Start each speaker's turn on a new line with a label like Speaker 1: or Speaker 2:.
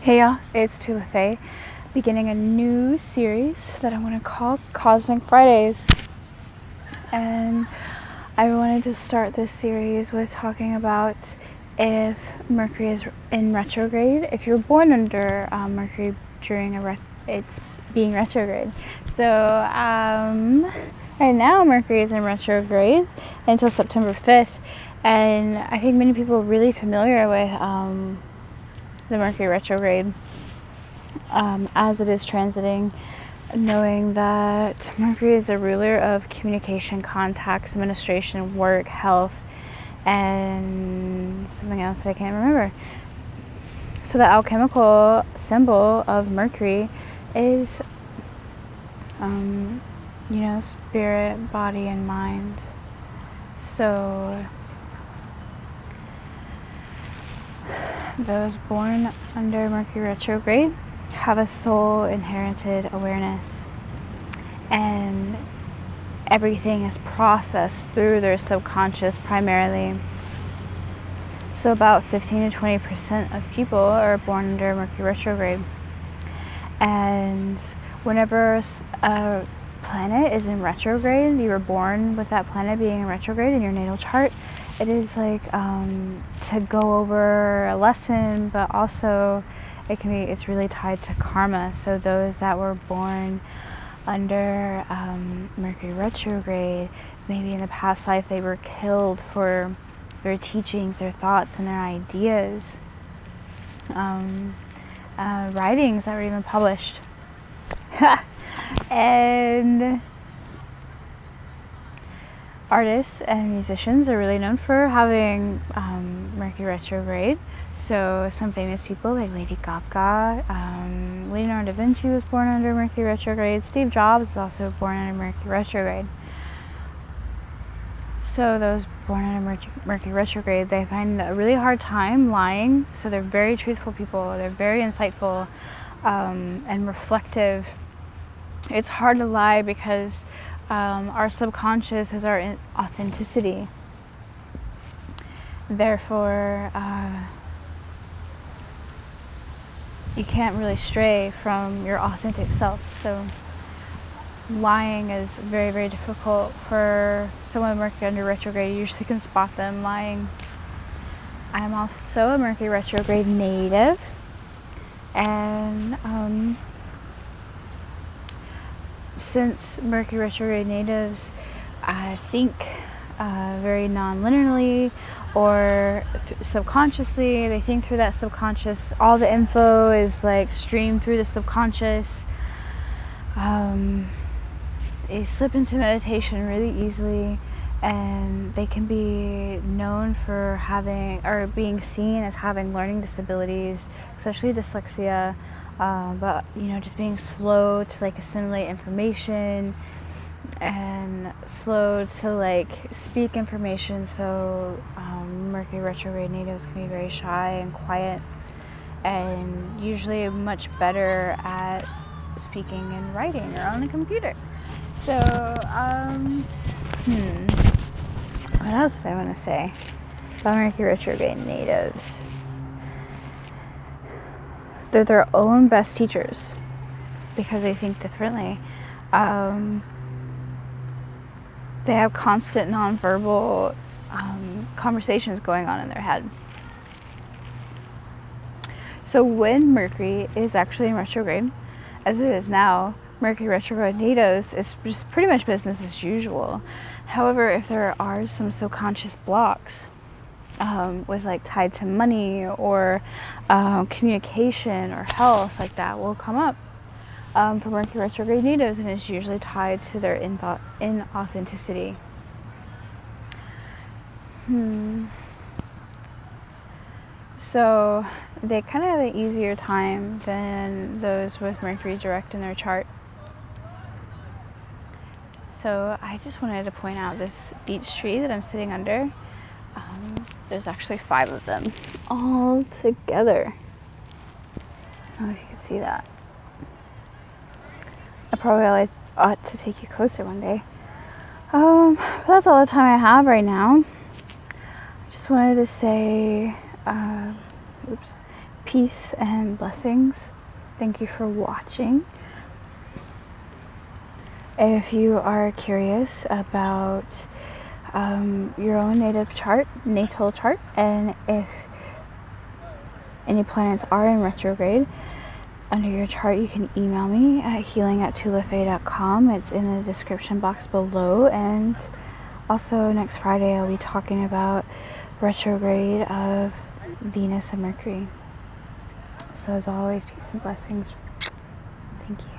Speaker 1: Hey y'all, it's Tula Faye, beginning a new series that I want to call Cosmic Fridays. And I wanted to start this series with talking about if Mercury is in retrograde, if you're born under Mercury during it's being retrograde. So right now Mercury is in retrograde until September 5th, and I think many people are really familiar with the Mercury retrograde as it is transiting, knowing that Mercury is a ruler of communication, contacts, administration, work, health, and something else that I can't remember. So the alchemical symbol of Mercury is spirit, body, and mind. So those born under Mercury retrograde have a soul inherited awareness, and everything is processed through their subconscious primarily. So about 15 to 20% of people are born under Mercury retrograde, and whenever a planet is in retrograde, you were born with that planet being in retrograde in your natal chart. It is like to go over a lesson, but also it's really tied to karma. So those that were born under Mercury retrograde, maybe in the past life they were killed for their teachings, their thoughts, and their ideas. Writings that were even published. And artists and musicians are really known for having Mercury retrograde. So some famous people like Lady Gaga, Leonardo da Vinci was born under Mercury retrograde. Steve Jobs was also born under Mercury retrograde. So those born under Mercury retrograde, they find a really hard time lying. So they're very truthful people. They're very insightful and reflective. It's hard to lie because our subconscious is our authenticity. Therefore, you can't really stray from your authentic self. So lying is very, very difficult for someone with Mercury under retrograde. You usually can spot them lying. I'm also a Mercury retrograde native, and since Mercury retrograde natives think very non-linearly or subconsciously, they think through that subconscious. All the info is like streamed through the subconscious. They slip into meditation really easily, and they can be known for having or being seen as having learning disabilities, especially dyslexia. But just being slow to like assimilate information and slow to like speak information. So Mercury retrograde natives can be very shy and quiet, and usually much better at speaking and writing or on the computer. So what else did I want to say about Mercury retrograde natives? They're their own best teachers because they think differently. They have constant nonverbal conversations going on in their head. So when Mercury is actually in retrograde, as it is now, Mercury retrograde natives is just pretty much business as usual. However, if there are some subconscious blocks with like tied to money or communication or health, like that will come up for Mercury retrograde natives, and it's usually tied to their inauthenticity. So they kind of have an easier time than those with Mercury direct in their chart. So I just wanted to point out this beech tree that I'm sitting under. There's actually 5 of them all together. I don't know if you can see that. I probably ought to take you closer one day. But that's all the time I have right now. I just wanted to say Peace and blessings. Thank you for watching. If you are curious about your own natal chart, and if any planets are in retrograde under your chart, you can email me at healing@tulafae.com. It's in the description box below. And also next Friday I'll be talking about retrograde of Venus and Mercury. So as always, peace and blessings. Thank you.